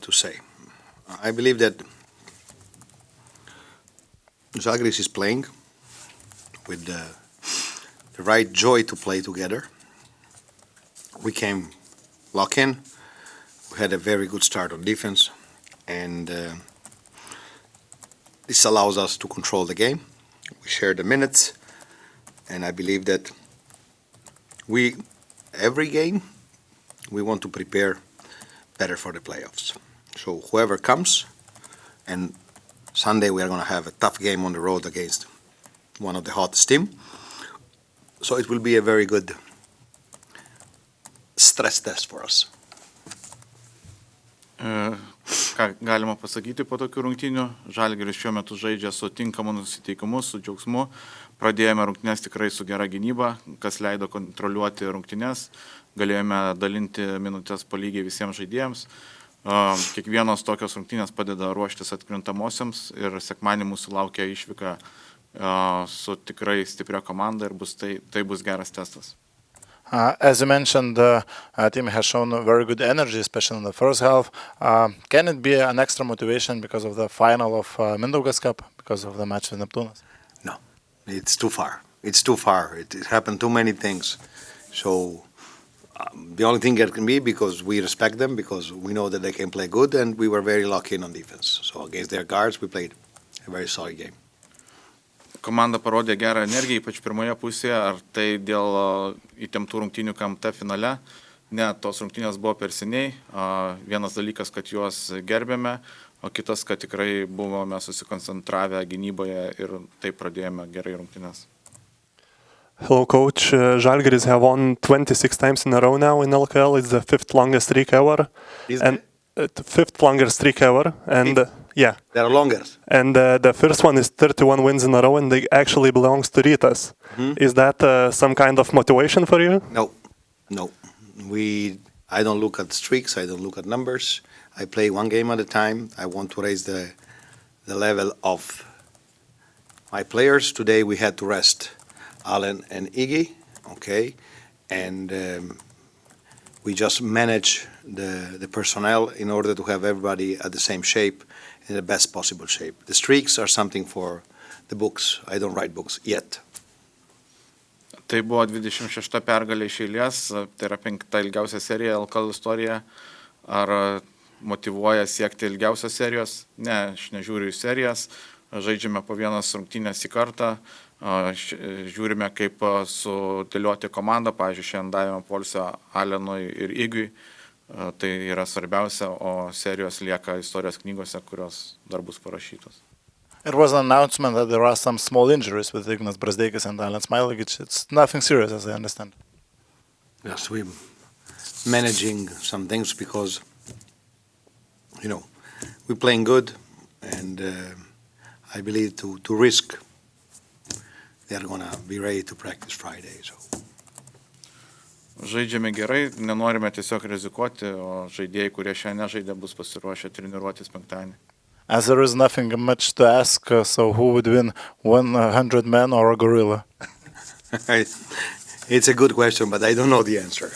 to say. I believe that Žalgiris is playing with the right joy to play together. We came lock in. We had a very good start on defense, and this allows us to control the game. We share the minutes, and I believe that every game, we want to prepare better for the playoffs. So whoever comes, and Sunday we are going to have a tough game on the road against one of the hottest team. So it will be a very good stress test for us. Ką galima pasakyti po tokių rungtynių? Žalgiris šiuo metu žaidžia su tinkamu nusiteikimu, su džiaugsmu. Pradėjome rungtynės tikrai su gera gynyba, kas leido kontroliuoti rungtynės. Galėjome dalinti minutės po lygiai visiems žaidėjams. Kiekvienos tokios rungtynės padeda ruoštis atkrintamosiams ir sekmadienį mūsų laukia išvyka su tikrai stipria komanda ir tai bus geras testas. As you mentioned, the team has shown very good energy, especially in the first half. Can it be an extra motivation because of the final of Mindaugas Cup, because of the match with Neptūnas? No, it's too far. It's too far. It happened too many things. So the only thing that can be, because we respect them, because we know that they can play good, and we were very lucky in on defense. So against their guards, we played a very solid game. Komanda parodė gerą energiją, ypač pirmoje pusėje, ar tai dėl įtemptų rungtynių KMT finale. Ne, tos rungtynės buvo per seniai. Vienas dalykas, kad juos gerbėme, o kitas, kad tikrai buvome susikoncentravę gynyboje ir taip pradėjome gerai rungtynės. Hello, coach. Žalgiris have won 26 times in a row now in LKL. It's the fifth longest streak ever. Fifth longest streak ever. And yeah. They're longer. And the first one is 31 wins in a row, and they actually belongs to Rytas. Mm-hmm. Is that some kind of motivation for you? No. I don't look at streaks. I don't look at numbers. I play one game at a time. I want to raise the level of my players. Today we had to rest Allen and Iggy, okay, and we just manage the personnel in order to have everybody at the same shape, in the best possible shape. The streaks are something for the books. I don't write books yet. Tai buvo 26 pergalė iš eilės, tai yra 5 ilgiausia serija LKL istorijoje. Ar motyvuoja siekti ilgiausios serijos? Ne, aš nežiūriu į serijas, žaidžiame po vienas rungtynės į kartą, žiūrime kaip sudėlioti komandą, pavyzdžiui, šiandien davėme poilsio Alenui ir Igiui, tai yra svarbiausia, o serijos lieka istorijos knygose, kurios dar bus parašytos. It was an announcement that there are some small injuries with Ignas Brazdeikis and Alan Smailagic. It's nothing serious, as I understand. Yes, we're managing some things because, we're playing good, and I believe to risk, they're going to be ready to practice Friday. So. Žaidžiame gerai, nenorime tiesiog rizikuoti, o žaidėjai, kurie šiandien nežaidė, bus pasiruošę treniruotis penktadienį. As there is nothing much to ask, so who would win, 100 men or a gorilla? It's a good question, but I don't know the answer.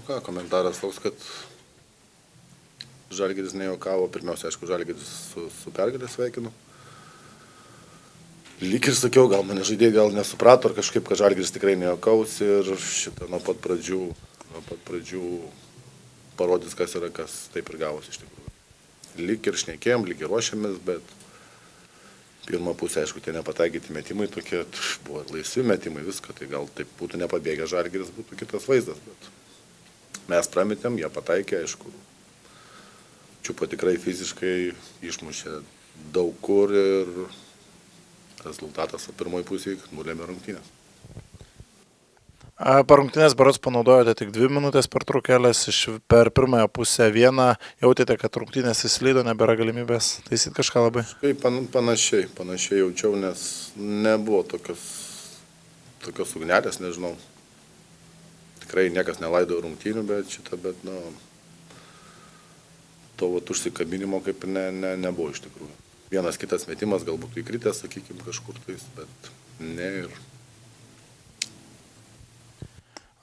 Komentaras toks, kad Žalgiris nejuokavo, pirmiausia, aišku, Žalgiris su pergalė sveikinu. Lyg ir sakiau, gal mane žaidėjai gal nesuprato, ar kažkaip, kad Žalgiris tikrai nejuokaus ir šitą nuo pat pradžių parodys, kas yra, kas taip ir gavosi iš tikrųjų. Lyg ir šnekėjom, lyg ir ruošiamės, bet pirmą pusę, aišku, tie nepataikyti metimai tokie, buvo laisvi metimai, viską, tai gal taip būtų nepabėgę Žalgiris, būtų kitas vaizdas, bet mes prametėm, jie pataikė, aišku, Čiupo tikrai fiziškai išmušė daug kur ir rezultatas pirmoji pusė nulėmė rungtynės. Per rungtynės berods panaudojote tik 2 minutės pertraukėlės, per pirmąją pusę 1, jautėte, kad rungtynės įslydo, nebėra galimybės taisyti kažką labai? Panašiai jaučiau, nes nebuvo tokios ugnelės, nežinau. Tikrai niekas nelaido rungtynių, bet to užsikabinimo kaip nebuvo iš tikrųjų. Vienas kitas metimas galbūt įkritęs, sakykime, kažkur tais, bet ne ir...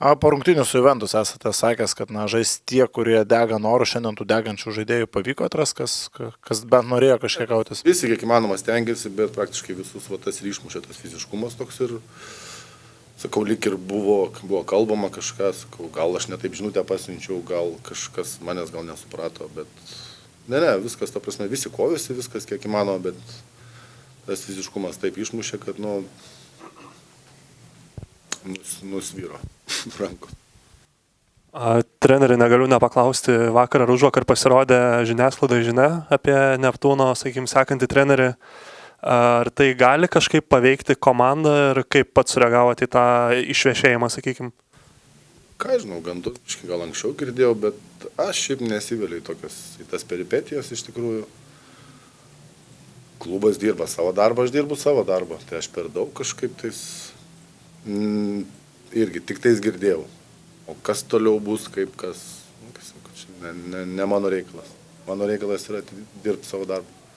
Po rungtynių su Juventus esate sakęs, kad žais tie, kurie dega noru, šiandien tų degančių žaidėjų pavyko atrasti, kas bent norėjo kažkiek kautis. Visi kiek įmanoma stengiasi, bet praktiškai visus tas ir išmušė tas fiziškumas toks ir, sakau, lyg ir buvo kalbama kažkas, sakau, gal aš netaip žinutę pasiunčiau, gal kažkas manęs gal nesuprato, bet ne, viskas, ta prasme, visi kovėsi, viskas kiek įmanoma, bet tas fiziškumas taip išmušė, kad, nusvyro rankos. Treneri, negaliu nepaklausti, vakar ar užvakar pasirodė žiniasklaidoje žinia apie Neptūno, sakykim, sekantį trenerį. Ar tai gali kažkaip paveikti komandą ir kaip pats sureagavote į tą išviešėjimą, sakykim? Ką žinau, gal anksčiau girdėjau, bet aš šiaip nesiveliu į tas peripetijas iš tikrųjų. Klubas dirba savo darbą, aš dirbu savo darbą, tai aš per daug kažkaip tais irgi tik tais girdėjau. O kas toliau bus, kaip kas, ne mano reikalas. Mano reikalas yra dirbti savo darbą.